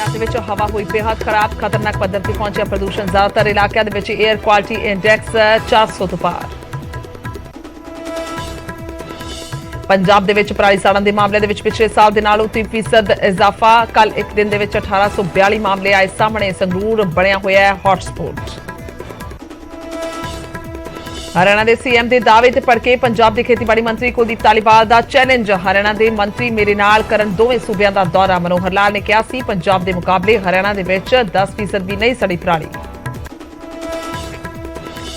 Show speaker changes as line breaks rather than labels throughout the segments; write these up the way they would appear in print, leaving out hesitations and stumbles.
पंजाब दे विच हवा हुई बेहद खराब, खतरनाक पद्धर ते पहुंचा प्रदूषण। ज्यादातर इलाकों दे विच एयर क्वालिटी इंडेक्स 400 तो पार। पंजाब दे विच पराली साड़न के मामले दे विच पिछले साल दे नालों 30% इजाफा। कल एक दिन दे विच 1842 मामले आए सामने। संगरूर बनिया होया है हॉटस्पॉट। हरियाणा के सीएम के दावे ते भड़के पंजाब के खेतीबाड़ी मंत्री कुलदीप धालीवाल का चैलेंज। हरियाणा के मंत्री मेरे नाल करन दोवें सूबियां दा दौरा। मनोहर लाल ने कहा सी पंजाब के मुकाबले हरियाणा के विच 10% भी नहीं सड़ी पराली।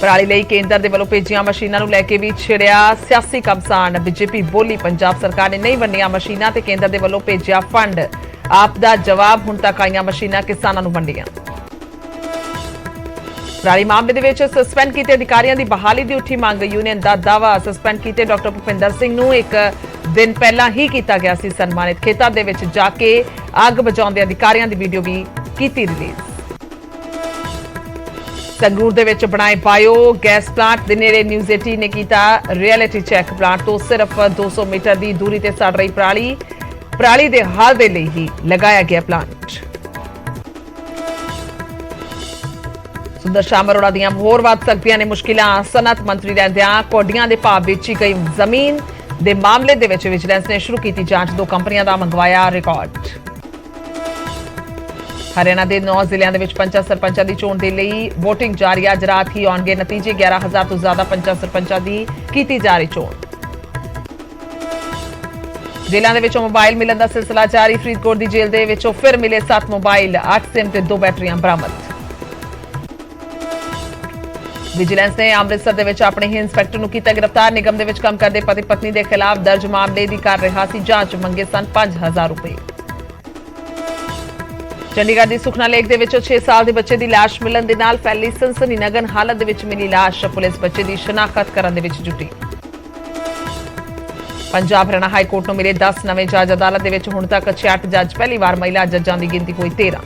पराली लई केंद्र दे वल्लों भेजियां मशीनां नूं लैके भी छिड़िया सियासी घमसान। बीजेपी बोली पंजाब सरकार ने नहीं वंडियां मशीनां ते केंद्र दे वल्लों भेजिया फंड। आप दा जवाब हुण तक आईयां मशीनां किसानां नूं वंडियां। पराली मामले दे विच सस्पेंड कीते अधिकारियों की बहाली की उठी मंग। यूनियन का दावा सस्पेंड कीते डॉक्टर भुपिंदर सिंह नूं एक दिन पहला ही किया गया सी सन्मानित। खेतां दे विच जाके अग बचाउंदे अधिकारियों की वीडियो भी कीती रिलीज। संगरूर दे विच बनाए बायो गैस प्लांट दे नेड़े न्यूज़ 18 ने किया रियलिटी चैक। प्लांट तो सिर्फ 200 मीटर की दूरी ते सड़ रही पराली दे हल दे लई ही लगाया गया प्लांट। सुंदर शाम अरोड़ा दियां होर वध सकदियां ने मुश्किलां। सनत मंत्री रहिंदियां कोडियां दे भाव बेची गई जमीन दे मामले दे विच विजिलेंस ने शुरू की जांच। 2 कंपनियां दा मंगवाया रिकॉर्ड। हरियाणा के 9 जिलों के पंचा सरपंचा की चोण के लिए वोटिंग जारी। अज रात ही आउणगे नतीजे। 11,000 तो ज्यादा पंचा सरपंचा की की जा रही चोण। जेलों के मोबाइल मिलने का सिलसिला जारी। फरीदकोट की जेल के फिर मिले 7 मोबाइल, 8 सिम ते 2 बैटरियां बरामद। विजिलेंस ने अमृतसर दे विच अपने ही इंस्पैक्टर नूं कीता गिरफ्तार। निगम दे विच काम करदे पति पत्नी के खिलाफ दर्ज मामले की कर रहा सी जांच। मंगे सन 5,000 रुपए। चंडीगढ़ की सुखना लेक दे विच 6 साल के बच्चे की लाश मिलण दे नाल फैली सनसनीनगर हालत दे विच मिली लाश। पुलिस बच्चे की शनाख्त करन दे विच जुटी। पंजाब हरियाणा हाई कोर्ट नूं मिले 10 नवे जज। अदालत दे विच हुण तक 66 जज। पहली बार महिला जजां की गिनती हुई 13।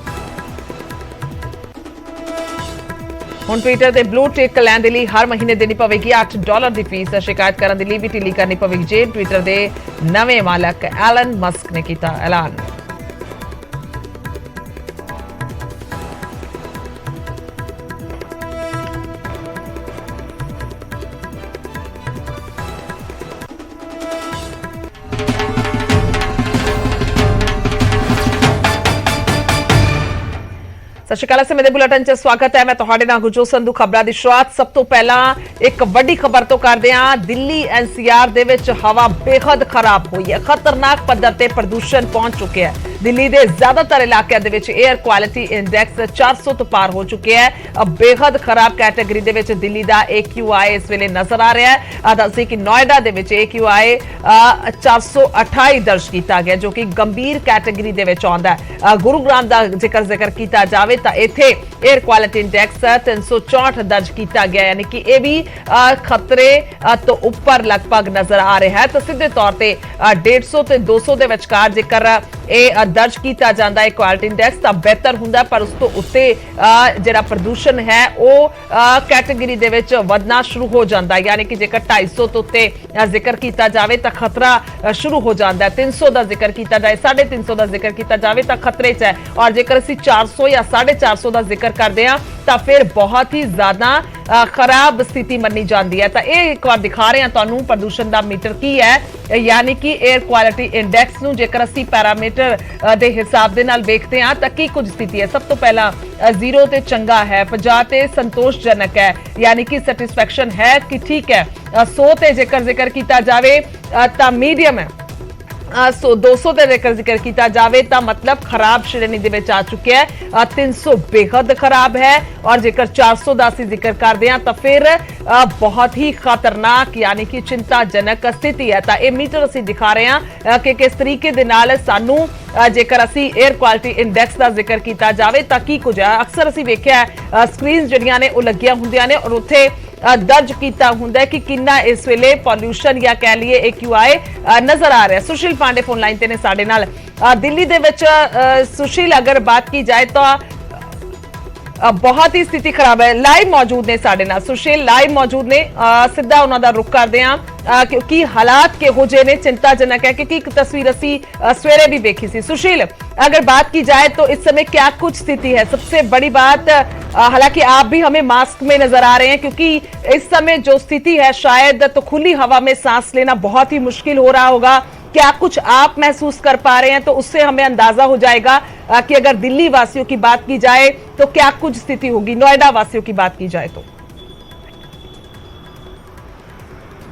हुण ट्विटर ते ब्लू टिक लैण दे लई हर महीने देनी पवेगी $8 की फीस। शिकायत करने के लिए भी ढिली करनी पवेगी जेब। ट्विटर के नवे मालक एलन मस्क ने किया ऐलान। सत श्री अकाल। समय दे बुलेटिन च स्वागत है। मैं तुहाडे नाल गुरजोत संधू। खबरां दी शुरुआत सब तो पहला एक वड्डी खबर तो करदे हां। दिल्ली एनसीआर दे विच हवा बेहद खराब हुई है। खतरनाक पद्धर ते प्रदूषण पहुंच चुके हैं। दिल्ली के ज्यादातर इलाकों दे विच एयर क्वालिटी इंडेक्स 400 तो पार हो चुके हैं। अब बेहद खराब कैटेगरी दे विच दिल्ली का AQI इस वेले नजर आ रहा है। दस्सी कि नोएडा दे विच AQI 428 दर्ज किया गया जो कि गंभीर कैटेगरी दे विच आउंदा है। गुरुग्राम का जिक्र किया जाए तो इत्थे एयर क्वालिटी इंडेक्स 364 दर्ज किया गया यानी कि यह भी खतरे तो उपर लगभग नजर आ रहा है। तो सीधे तौर पर 150 ते 200 के विचकार जेकर यह दर्ज किया जाता है क्वालिटी इंडेक्स तो बेहतर हुंदा, पर उस तो उत्ते जिहड़ा प्रदूषण है वह कैटेगरी दे विच वधना शुरू हो जाता है। यानी कि जेकर 250 तो उत्ते जिक्र किया जाए तो खतरा शुरू हो जाता है। 300 का जिक्र किया जाए, 350 का जिक्र किया जाए तो खतरे च है। और जेकर असीं 400 या 450 का जिक्र करते हैं तो फिर बहुत ही ज्यादा खराब स्थिति मनी जाती है। तो यह एक बार दिखा रहे हैं तुहानूं प्रदूषण का मीटर की है। यानी कि एयर क्वालिटी इंडेक्स नूं जेकर असीं पैरामीटर दे हिसाब दे नाल देखते हैं तो की कुछ स्थिति है। सब तो पहला 0 ते चंगा है, 50 ते संतोषजनक है यानी कि सैटिस्फैक्शन है कि ठीक है। 100 ते जेकर जिक्र किया जाए तो मीडियम है। 200 के जिक्र किया जाए तो मतलब खराब श्रेणी दे विच आ चुके हैं। 300 बेहद खराब है और जेकर 400 का जिक्र करते हैं तो फिर बहुत ही खतरनाक यानी कि चिंताजनक स्थिति है। तो यह मीटर असीं दिखा रहे हैं कि किस तरीके दे नाल सानू जेकर असीं एयर क्वालिटी इंडेक्स का जिक्र किया जाए तो की कुछ है। अक्सर असीं वेखिया स्क्रीन जिहड़ियां ने वो लगियां हुंदियां ने और उत्थे दर्ज किया हुंदा है कि कितना इस वेले पॉल्यूशन या कह लीए AQI नजर आ रहा है। सुशील पांडे फोन लाइन ते ने साडे नाल। दिल्ली दे विच सुशील अगर बात की जाए तो बहुत ही स्थिति खराब है। लाइव मौजूद ने साडे नाल सुशील लाइव मौजूद ने सीधा उन्हां दा रुख करदे हां क्योंकि हालात किहो जे ने चिंताजनक है क्योंकि एक तस्वीर असी सवेरे भी देखी सी। सुशील, अगर बात की जाए तो इस समय क्या कुछ स्थिति है? सबसे बड़ी बात, हालांकि आप भी हमें मास्क में नजर आ रहे हैं क्योंकि इस समय जो स्थिति है शायद तो खुली हवा में सांस लेना बहुत ही मुश्किल हो रहा होगा। क्या कुछ आप महसूस कर पा रहे हैं? तो उससे हमें अंदाजा हो जाएगा कि अगर दिल्ली वासियों की बात की जाए तो क्या कुछ स्थिति होगी, नोएडा वासियों की बात की जाए तो।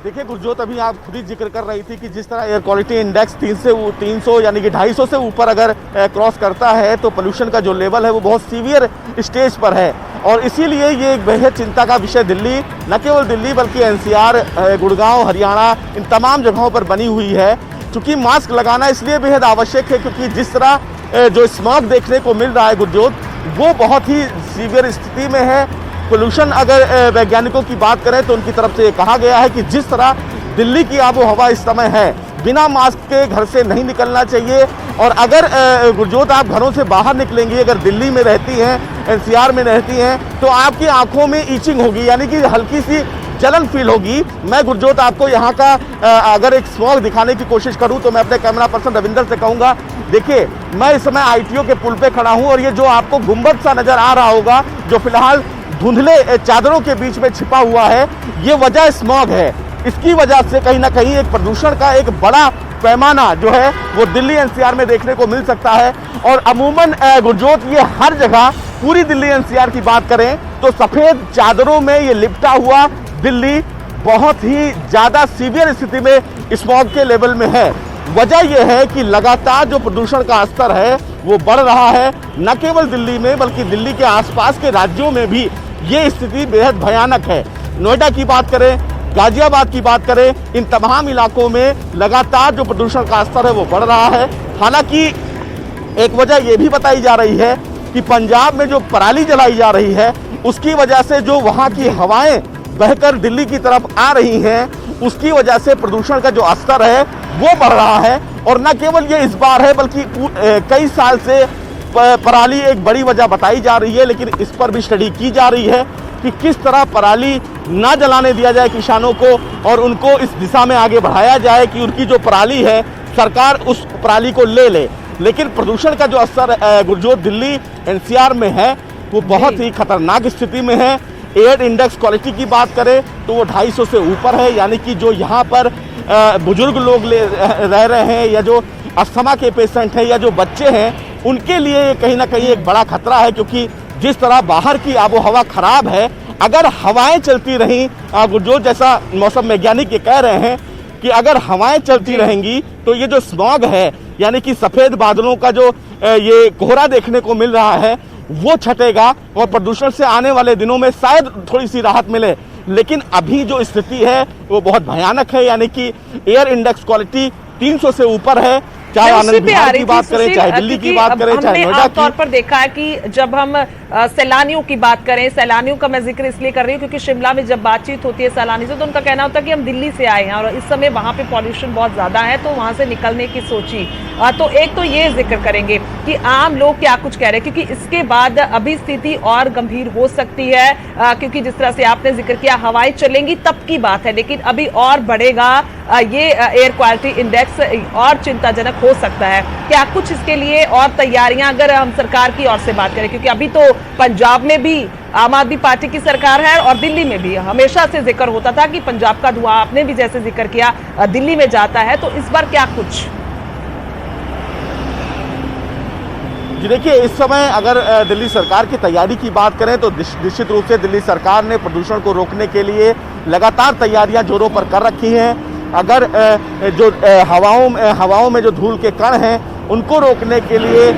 देखिए गुरजोत, अभी आप खुद ही जिक्र कर रही थी कि जिस तरह एयर क्वालिटी इंडेक्स 300 यानी कि 250 से ऊपर अगर क्रॉस करता है तो पोल्यूशन का जो लेवल है वो बहुत सीवियर स्टेज पर है। और इसीलिए ये एक बेहद चिंता का विषय दिल्ली, न केवल दिल्ली बल्कि एनसीआर, गुड़गांव, हरियाणा, इन तमाम जगहों पर बनी हुई है। चूंकि मास्क लगाना इसलिए बेहद आवश्यक है क्योंकि जिस तरह जो स्मॉग देखने को मिल रहा है गुरजोत, वो बहुत ही सीवियर स्थिति में है। पोल्यूशन, अगर वैज्ञानिकों की बात करें तो उनकी तरफ से ये कहा गया है कि जिस तरह दिल्ली की आबो हवा इस समय है, बिना मास्क के घर से नहीं निकलना चाहिए। और अगर गुरजोत आप घरों से बाहर निकलेंगी, अगर दिल्ली में रहती हैं, एनसीआर में रहती हैं, तो आपकी आंखों में ईचिंग होगी, यानी कि हल्की सी जलन फील होगी। मैं गुरजोत आपको यहाँ का अगर एक स्मॉग दिखाने की कोशिश करूँ तो मैं अपने कैमरा पर्सन रविंदर से कहूँगा, देखिए मैं इस समय आईटीओ के पुल पे खड़ा हूँ और ये जो आपको गुंबद सा नजर आ रहा होगा जो फिलहाल धुंधले चादरों के बीच में छिपा हुआ है, ये वजह स्मॉग है। इसकी वजह से कहीं ना कहीं एक प्रदूषण का एक बड़ा पैमाना जो है वो दिल्ली एनसीआर में देखने को मिल सकता है। और अमूमन गुरजोत ये हर जगह, पूरी दिल्ली एनसीआर की बात करें तो सफेद चादरों में ये लिपटा हुआ दिल्ली बहुत ही ज्यादा सीवियर स्थिति में स्मॉग के लेवल में है। वजह यह है कि लगातार जो प्रदूषण का स्तर है वो बढ़ रहा है, न केवल दिल्ली में बल्कि दिल्ली के आसपास के राज्यों में भी ये स्थिति बेहद भयानक है। नोएडा की बात करें, गाजियाबाद की बात करें, इन तमाम इलाकों में लगातार जो प्रदूषण का स्तर है वो बढ़ रहा है। हालांकि एक वजह यह भी बताई जा रही है कि पंजाब में जो पराली जलाई जा रही है उसकी वजह से जो वहाँ की हवाएं बहकर दिल्ली की तरफ आ रही हैं, उसकी वजह से प्रदूषण का जो स्तर है वो बढ़ रहा है। और न केवल ये इस बार है बल्कि कई साल से पराली एक बड़ी वजह बताई जा रही है, लेकिन इस पर भी स्टडी की जा रही है कि किस तरह पराली ना जलाने दिया जाए किसानों को और उनको इस दिशा में आगे बढ़ाया जाए कि उनकी जो पराली है सरकार उस पराली को ले ले। लेकिन प्रदूषण का जो असर गुरजोत दिल्ली एनसीआर में है वो बहुत ही खतरनाक स्थिति में है। एयर इंडेक्स क्वालिटी की बात करें तो वो 250 से ऊपर है, यानी कि जो यहाँ पर बुजुर्ग लोग रह रहे हैं या जो अस्थमा के पेशेंट हैं या जो बच्चे हैं, उनके लिए कहीं ना कहीं एक बड़ा खतरा है। क्योंकि जिस तरह बाहर की आबो हवा खराब है, अगर हवाएं चलती रहीं, जो जैसा मौसम वैज्ञानिक ये कह रहे हैं कि अगर हवाएं चलती रहेंगी तो ये जो स्मॉग है, यानी कि सफेद बादलों का जो ये कोहरा देखने को मिल रहा है वो छटेगा और प्रदूषण से आने वाले दिनों में शायद थोड़ी सी राहत मिले। लेकिन अभी जो स्थिति है वो बहुत भयानक है, यानी कि एयर इंडेक्स क्वालिटी 300 से ऊपर है। चाहे आनंद विहार की बात करें, चाहे दिल्ली की बात करें, चाहे नोएडा की।
आमतौर पर देखा है कि जब हम सैलानियों की बात करें, सैलानियों का मैं जिक्र इसलिए कर रही हूँ क्योंकि शिमला में जब बातचीत होती है सैलानी से तो उनका कहना होता है कि हम दिल्ली से आए हैं और इस समय वहां पे पॉल्यूशन बहुत ज्यादा है तो वहां से निकलने की सोची। तो एक तो ये जिक्र करेंगे कि आम लोग क्या कुछ कह रहे हैं, क्योंकि इसके बाद अभी स्थिति और गंभीर हो सकती है क्योंकि जिस तरह से आपने जिक्र किया हवाएं चलेंगी तब की बात है, लेकिन अभी और बढ़ेगा ये एयर क्वालिटी इंडेक्स और चिंताजनक हो सकता है। क्या कुछ इसके लिए और तैयारियां अगर हम सरकार की ओर से बात करें, क्योंकि अभी तो पंजाब में भी आम आदमी पार्टी की सरकार है और दिल्ली में भी हमेशा से जिक्र होता था कि पंजाब का धुआं, आपने भी जैसे जिक्र किया, दिल्ली में जाता है, तो इस बार क्या कुछ?
जी देखिए, इस समय अगर दिल्ली सरकार की तैयारी की बात करें तो निश्चित रूप से दिल्ली सरकार ने प्रदूषण को रोकने के लिए लगातार तैयारियां जोरों पर कर रखी हैं। अगर जो हवाओं में जो धूल के कण हैं उनको रोकने के लिए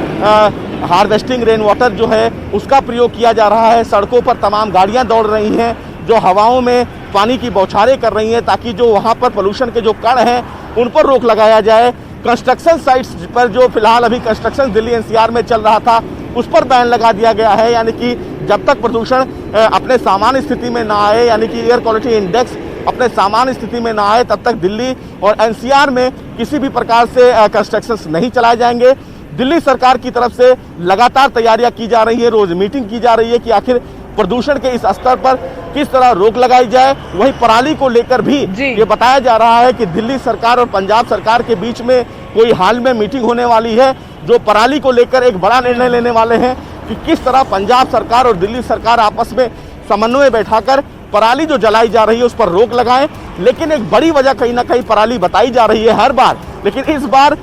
हार्वेस्टिंग रेन वाटर जो है उसका प्रयोग किया जा रहा है। सड़कों पर तमाम गाड़ियां दौड़ रही हैं जो हवाओं में पानी की बौछारें कर रही हैं ताकि जो वहां पर पोल्यूशन के जो कण हैं उन पर रोक लगाया जाए। कंस्ट्रक्शन साइट्स पर जो फिलहाल अभी कंस्ट्रक्शन दिल्ली एनसीआर में चल रहा था उस पर बैन लगा दिया गया है, यानी कि जब तक प्रदूषण अपने सामान्य स्थिति में ना आए, यानी कि एयर क्वालिटी इंडेक्स अपने सामान्य स्थिति में ना आए, तब तक दिल्ली और एनसीआर में किसी भी प्रकार से कंस्ट्रक्शंस नहीं चलाए जाएंगे। दिल्ली सरकार की तरफ से लगातार तैयारियां की जा रही है, रोज मीटिंग की जा रही है कि आखिर प्रदूषण के इस स्तर पर किस तरह रोक लगाई जाए। वहीं पराली को लेकर भी ये बताया जा रहा है कि दिल्ली सरकार और पंजाब सरकार के बीच में कोई हाल में मीटिंग होने वाली है, जो पराली को लेकर एक बड़ा निर्णय लेने वाले हैं कि किस तरह पंजाब सरकार और दिल्ली सरकार आपस में समन्वय बैठाकर पराली जो जलाई जा रही है उस पर रोक लगाएं। लेकिन एक बड़ी वजह कहीं ना कहीं पराली बताई जा रही है हर बार, लेकिन इस बार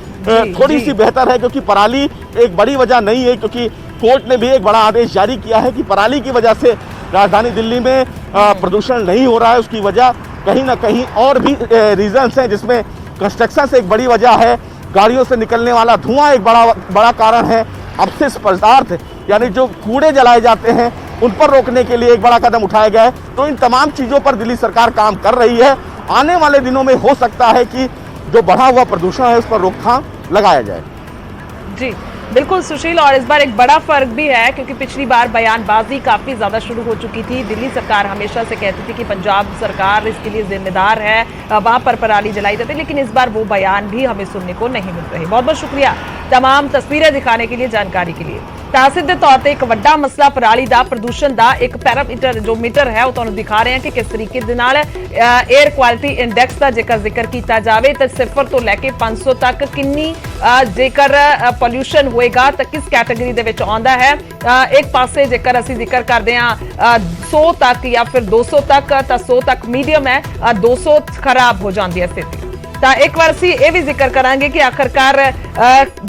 थोड़ी सी बेहतर है, क्योंकि पराली एक बड़ी वजह नहीं है, क्योंकि कोर्ट ने भी एक बड़ा आदेश जारी किया है कि पराली की वजह से राजधानी दिल्ली में प्रदूषण नहीं हो रहा है। उसकी वजह कहीं ना कहीं और भी रीजंस हैं, जिसमें कंस्ट्रक्शन से एक बड़ी वजह है, गाड़ियों से निकलने वाला धुआं एक बड़ा कारण है, अपशिष्ट पदार्थ यानी जो कूड़े जलाए जाते हैं उन पर रोकने के लिए एक बड़ा कदम उठाया गया है। तो इन तमाम चीज़ों पर दिल्ली सरकार काम कर रही है। आने वाले दिनों में हो सकता है कि जो बढ़ा हुआ प्रदूषण है उस पर रोकथाम लगाया जाए।
जी बिल्कुल सुशील, और इस बार एक बड़ा फर्क भी है क्योंकि पिछली बार बयानबाजी काफी ज्यादा शुरू हो चुकी थी। दिल्ली सरकार हमेशा से कहती थी कि पंजाब सरकार इसके लिए जिम्मेदार है, वहां पर पराली जलाई जाती, लेकिन इस बार वो बयान भी हमें सुनने को नहीं मिल रहे। बहुत बहुत शुक्रिया तमाम तस्वीरें दिखाने के लिए, जानकारी के लिए। ਤਾਂ ਸਿੱਧੇ ਤੌਰ ਤੇ ਇੱਕ ਵੱਡਾ ਮਸਲਾ ਪਰਾਲੀ ਦਾ ਪ੍ਰਦੂਸ਼ਣ ਦਾ ਇੱਕ ਪੈਰਾਮੀਟਰ ਜੋ ਮੀਟਰ ਹੈ ਉਹ ਤੁਹਾਨੂੰ ਦਿਖਾ ਰਹੇ ਹਾਂ ਕਿ ਕਿਸ ਤਰੀਕੇ ਦੇ ਨਾਲ 에ਅਰ ਕੁਆਲਿਟੀ ਇੰਡੈਕਸ ਦਾ ਜ਼ਿਕਰ ਕੀਤਾ ਜਾਵੇ ਤਾਂ 0 ਤੋਂ ਲੈ ਕੇ 500 ਤੱਕ ਕਿੰਨੀ ਜੇਕਰ ਪੋਲਿਊਸ਼ਨ ਹੋਏਗਾ ਤਾਂ ਕਿਸ ਕੈਟਾਗਰੀ ਦੇ ਵਿੱਚ ਆਉਂਦਾ ਹੈ। ਇੱਕ ਪਾਸੇ ਜੇਕਰ ਅਸੀਂ ਜ਼ਿਕਰ ਕਰਦੇ ਹਾਂ 100 ਤੱਕ ਜਾਂ ਫਿਰ 200 ਤੱਕ ਤਾਂ 100 ਤੱਕ ਮੀਡੀਅਮ ਹੈ, 200 ਖਰਾਬ ਹੋ ਜਾਂਦੀ ਹੈ ਸਥਿਤੀ। ਤਾਂ ਇੱਕ ਵਾਰ ਅਸੀਂ ਇਹ ਵੀ ਜ਼ਿਕਰ ਕਰਾਂਗੇ ਕਿ ਆਖਰਕਾਰ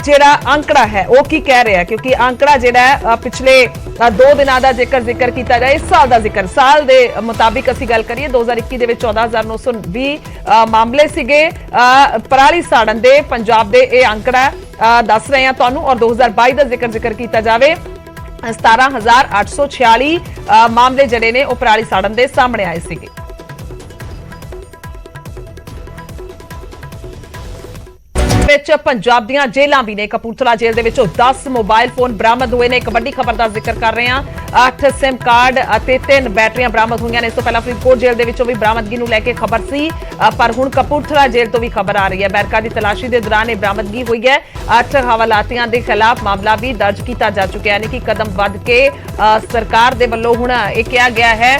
ਜਿਹੜਾ ਅੰਕੜਾ ਹੈ ਉਹ ਕੀ ਕਹਿ ਰਿਹਾ, ਕਿਉਂਕਿ ਅੰਕੜਾ ਜਿਹੜਾ ਪਿਛਲੇ 2 ਦਿਨਾਂ ਦਾ ਜ਼ਿਕਰ ਕੀਤਾ ਜਾਏ, ਇਸ ਸਾਲ ਦਾ ਜ਼ਿਕਰ ਸਾਲ ਦੇ ਮੁਤਾਬਿਕ ਅਸੀਂ ਗੱਲ ਕਰੀਏ 2021 ਦੇ ਵਿੱਚ 14,920 ਮਾਮਲੇ ਸੀਗੇ ਪਰਾਲੀ ਸਾੜਨ ਦੇ ਪੰਜਾਬ ਦੇ। ਇਹ ਅੰਕੜਾ ਦੱਸ ਰਹੇ ਹਾਂ ਤੁਹਾਨੂੰ। ਔਰ 2022 ਦਾ ਜ਼ਿਕਰ ਕੀਤਾ ਜਾਵੇ 17,846 ਮਾਮਲੇ ਜਿਹੜੇ ਨੇ ਉਹ ਪਰਾਲੀ ਸਾੜਨ ਦੇ ਸਾਹਮਣੇ ਆਏ ਸੀਗੇ। ਵਿੱਚ ਪੰਜਾਬ ਦੀਆਂ ਜੇਲ੍ਹਾਂ ਵੀ ਨੇ। ਕਪੂਰਥਲਾ ਜੇਲ੍ਹ ਦੇ ਵਿੱਚੋਂ 10 ਮੋਬਾਈਲ ਫੋਨ ਬਰਾਮਦ ਹੋਏ ਨੇ। ਇੱਕ ਵੱਡੀ ਖਬਰ ਦਾ ਜ਼ਿਕਰ ਕਰ ਰਹੇ ਹਾਂ, 8 ਸਿਮ ਕਾਰਡ ਅਤੇ 3 ਬੈਟਰੀਆਂ ਬਰਾਮਦ ਹੋਈਆਂ ਨੇ। ਇਸ ਤੋਂ ਪਹਿਲਾਂ ਫਰੀਦਕੋਟ ਜੇਲ੍ਹ ਦੇ ਵਿੱਚੋਂ ਵੀ ਬਰਾਮਦਗੀ ਨੂੰ ਲੈ ਕੇ ਖਬਰ ਸੀ, ਪਰ ਹੁਣ ਕਪੂਰਥਲਾ ਜੇਲ੍ਹ ਤੋਂ ਵੀ ਖਬਰ ਆ ਰਹੀ ਹੈ। ਬੈਰਕਾ ਦੀ ਤਲਾਸ਼ੀ ਦੇ ਦੌਰਾਨ ਇਹ ਬਰਾਮਦਗੀ ਹੋਈ ਹੈ। 8 ਹਵਾਲਾਤੀਆਂ ਦੇ ਖਿਲਾਫ ਮਾਮਲਾ ਵੀ ਦਰਜ ਕੀਤਾ ਜਾ ਚੁੱਕਿਆ, ਯਾਨੀ ਕਿ ਕਦਮ ਵੱਧ ਕੇ ਸਰਕਾਰ ਦੇ ਵੱਲੋਂ ਹੁਣ ਇਹ ਕਿਹਾ ਗਿਆ ਹੈ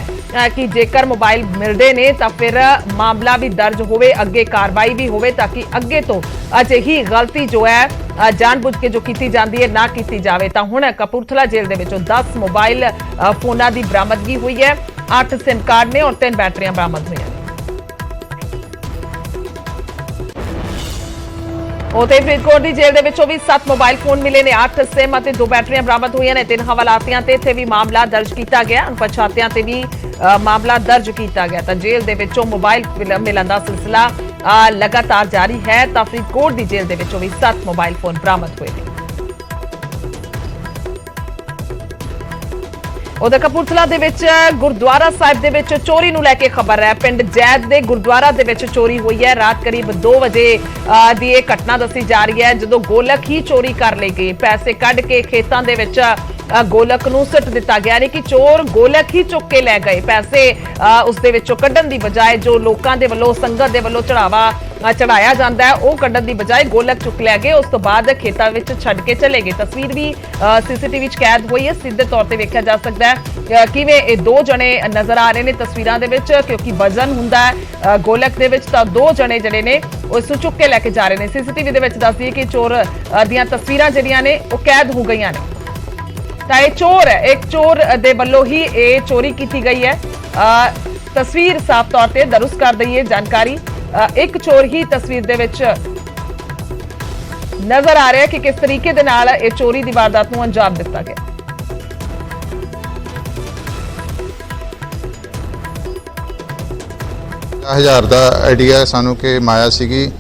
ਕਿ ਜੇਕਰ ਮੋਬਾਈਲ ਮਿਲਦੇ ਨੇ ਤਾਂ ਫਿਰ ਮਾਮਲਾ ਵੀ ਦਰਜ ਹੋਵੇ, ਅੱਗੇ ਕਾਰਵਾਈ ਵੀ ਹੋਵੇ, ਤਾਂ ਕਿ ਅੱਗੇ ਤੋਂ ਅਜਿਹੀ ਗਲਤੀ ਜੋ ਹੈ ਜਾਣਬੁੱਝ ਕੇ ਜੋ ਕੀਤੀ ਜਾਂਦੀ ਹੈ ਨਾ ਕੀਤੀ ਜਾਵੇ। ਤਾਂ ਹੁਣ ਕਪੂਰਥਲਾ ਜੇਲ੍ਹ ਦੇ ਵਿੱਚੋਂ 10 ਮੋਬਾਈਲ ਫੋਨਾਂ ਦੀ ਬਰਾਮਦਗੀ ਹੋਈ ਹੈ, 8 ਸਿਮ ਕਾਰਡ ਨੇ ਔਰ 3 ਬੈਟਰੀਆਂ ਬਰਾਮਦ ਹੋਈਆਂ ਨੇ। ਉਥੇ ਫਰੀਦਕੋਟ ਦੀ ਜੇਲ੍ਹ ਦੇ ਵਿੱਚੋਂ ਵੀ 7 ਮੋਬਾਈਲ ਫੋਨ ਮਿਲੇ ਨੇ, 8 ਸਿਮ ਅਤੇ 2 ਬੈਟਰੀਆਂ ਬਰਾਮਦ ਹੋਈਆਂ ਨੇ। 3 ਹਵਾਲਾਤੀਆਂ ਤੇ ਇੱਥੇ ਵੀ ਮਾਮਲਾ ਦਰਜ ਕੀਤਾ ਗਿਆ, ਅਣਪਛਾਤਿਆਂ ਤੇ ਵੀ ਮਾਮਲਾ ਦਰਜ ਕੀਤਾ ਗਿਆ। ਤਾਂ ਜੇਲ੍ਹ ਦੇ ਵਿੱਚੋਂ ਮੋਬਾਈਲ ਮਿਲਣ ਦਾ ਸਿਲਸਿਲਾ ਲਗਾਤਾਰ ਜਾਰੀ ਹੈ। ਤਾਂ ਫਰੀਦਕੋਟ ਦੀ ਜੇਲ੍ਹ ਦੇ ਵਿੱਚੋਂ ਵੀ 7 ਮੋਬਾਈਲ ਫੋਨ ਬਰਾਮਦ ਹੋਏ ਨੇ। ਉਧਰ ਕਪੂਰਥਲਾ ਦੇ ਵਿੱਚ ਗੁਰਦੁਆਰਾ ਸਾਹਿਬ ਦੇ ਵਿੱਚ ਚੋਰੀ ਨੂੰ ਲੈ ਕੇ ਖਬਰ ਹੈ। ਪਿੰਡ ਜੈਦ ਦੇ ਗੁਰਦੁਆਰਾ ਦੇ ਵਿੱਚ ਚੋਰੀ ਹੋਈ ਹੈ। ਰਾਤ ਕਰੀਬ 2 ਵਜੇ ਦੀ ਇਹ ਘਟਨਾ ਦੱਸੀ ਜਾ ਰਹੀ ਹੈ, ਜਦੋਂ ਗੋਲਕ ਹੀ ਚੋਰੀ ਕਰ ਲਏ ਗਏ। ਪੈਸੇ ਕੱਢ ਕੇ ਖੇਤਾਂ ਦੇ ਵਿੱਚ ਗੋਲਕ ਨੂੰ ਸੁੱਟ ਦਿੱਤਾ ਗਿਆ, ਯਾਨੀ ਕਿ ਚੋਰ ਗੋਲਕ ਹੀ ਚੁੱਕ ਕੇ ਲੈ ਗਏ। ਪੈਸੇ ਉਸ ਦੇ ਵਿੱਚੋਂ ਕੱਢਣ ਦੀ ਬਜਾਏ ਜੋ ਲੋਕਾਂ ਦੇ ਵੱਲੋਂ ਸੰਗਤ ਦੇ ਵੱਲੋਂ ਚੜਾਇਆ ਜਾਂਦਾ ਹੈ ਉਹ ਕੱਢਣ ਦੀ ਬਜਾਏ ਗੋਲਕ ਚੁੱਕ ਲੈ ਗਏ। ਉਸ ਤੋਂ ਬਾਅਦ ਖੇਤਾਂ ਵਿੱਚ ਛੱਡ ਕੇ ਚਲੇ ਗਏ। ਤਸਵੀਰ ਵੀ ਸੀਸੀਟੀਵੀ 'ਚ ਕੈਦ ਹੋਈ ਹੈ। ਸਿੱਧੇ ਤੌਰ ਤੇ ਵੇਖਿਆ ਜਾ ਸਕਦਾ ਹੈ ਕਿਵੇਂ ਇਹ 2 ਜਣੇ ਨਜ਼ਰ ਆ ਰਹੇ ਨੇ ਤਸਵੀਰਾਂ ਦੇ ਵਿੱਚ, ਕਿਉਂਕਿ ਵਜ਼ਨ ਹੁੰਦਾ ਹੈ ਗੋਲਕ ਦੇ ਵਿੱਚ। ਤਾਂ 2 ਜਣੇ ਜਿਹੜੇ ਨੇ ਉਸ ਨੂੰ ਚੁੱਕ ਕੇ ਲੈ ਕੇ ਜਾ ਰਹੇ ਨੇ। ਸੀਸੀਟੀਵੀ ਦੇ ਵਿੱਚ ਦੱਸਦੀ ਹੈ ਕਿ ਚੋਰ ਦੀਆਂ ਤਸਵੀਰਾਂ ਜਿਹੜੀਆਂ ਨੇ ਉਹ ਕੈਦ ਹੋ ਗਈਆਂ ਨੇ। ਤਾਂ ਇਹ ਚੋਰ ਹੈ, ਇੱਕ ਚੋਰ ਦੇ ਵੱਲੋਂ ਹੀ ਇਹ ਚੋਰੀ ਕੀਤੀ ਗਈ ਹੈ। ਤਸਵੀਰ ਸਾਫ਼ ਤੌਰ ਤੇ ਦਰੁਸਤ ਕਰ ਦਈਏ ਜਾਣਕਾਰੀ, ਇੱਕ ਚੋਰ ਹੀ ਤਸਵੀਰ ਦੇ ਵਿੱਚ ਨਜ਼ਰ ਆ ਰਿਹਾ ਕਿ ਕਿਸ ਤਰੀਕੇ ਦੇ ਨਾਲ ਇਹ ਚੋਰੀ ਦੀ ਵਾਰਦਾਤ ਨੂੰ ਅੰਜਾਮ ਦਿੱਤਾ ਗਿਆ।
ਹਜ਼ਾਰ ਦਾ ਆਈਡੀਆ ਸਾਨੂੰ ਕਿ ਮਾਇਆ ਸੀਗੀ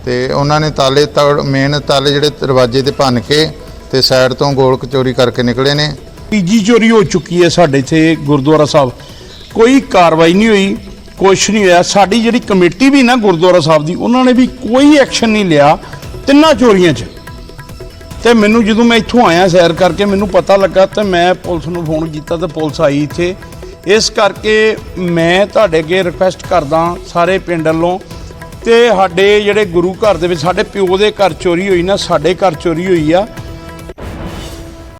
ਤੇ ਉਹਨਾਂ ਨੇ ਤਾਲੇ ਮੇਨ ਤਾਲੇ ਜਿਹੜੇ ਦਰਵਾਜ਼ੇ ਤੇ ਭੰਨ ਕੇ ਤੇ ਸਾਈਡ ਤੋਂ ਗੋਲਕ ਚੋਰੀ ਕਰਕੇ ਨਿਕਲੇ ਨੇ।
ਤੀਜੀ ਚੋਰੀ ਹੋ ਚੁੱਕੀ ਹੈ ਸਾਡੇ ਇੱਥੇ ਗੁਰਦੁਆਰਾ ਸਾਹਿਬ, ਕੋਈ ਕਾਰਵਾਈ ਨਹੀਂ ਹੋਈ, ਕੁਛ ਨਹੀਂ ਹੋਇਆ। ਸਾਡੀ ਜਿਹੜੀ ਕਮੇਟੀ ਵੀ ਨਾ ਗੁਰਦੁਆਰਾ ਸਾਹਿਬ ਦੀ, ਉਹਨਾਂ ਨੇ ਵੀ ਕੋਈ ਐਕਸ਼ਨ ਨਹੀਂ ਲਿਆ 3 ਚੋਰੀਆਂ 'ਚ। ਤੇ ਮੈਨੂੰ ਜਦੋਂ ਮੈਂ ਇੱਥੋਂ ਆਇਆ ਸੈਰ ਕਰਕੇ ਮੈਨੂੰ ਪਤਾ ਲੱਗਾ ਤੇ ਮੈਂ ਪੁਲਿਸ ਨੂੰ ਫੋਨ ਕੀਤਾ ਤੇ ਪੁਲਿਸ ਆਈ ਇੱਥੇ। ਇਸ ਕਰਕੇ ਮੈਂ ਤੁਹਾਡੇ ਅੱਗੇ ਰਿਕੁਐਸਟ ਕਰਦਾ ਸਾਰੇ ਪਿੰਡ ਵੱਲੋਂ, ਤੇ ਸਾਡੇ ਜਿਹੜੇ ਗੁਰੂ ਘਰ ਦੇ ਵਿੱਚ ਸਾਡੇ ਪਿਓ ਦੇ ਘਰ ਚੋਰੀ ਹੋਈ ਨਾ, ਸਾਡੇ ਘਰ ਚੋਰੀ ਹੋਈ ਆ।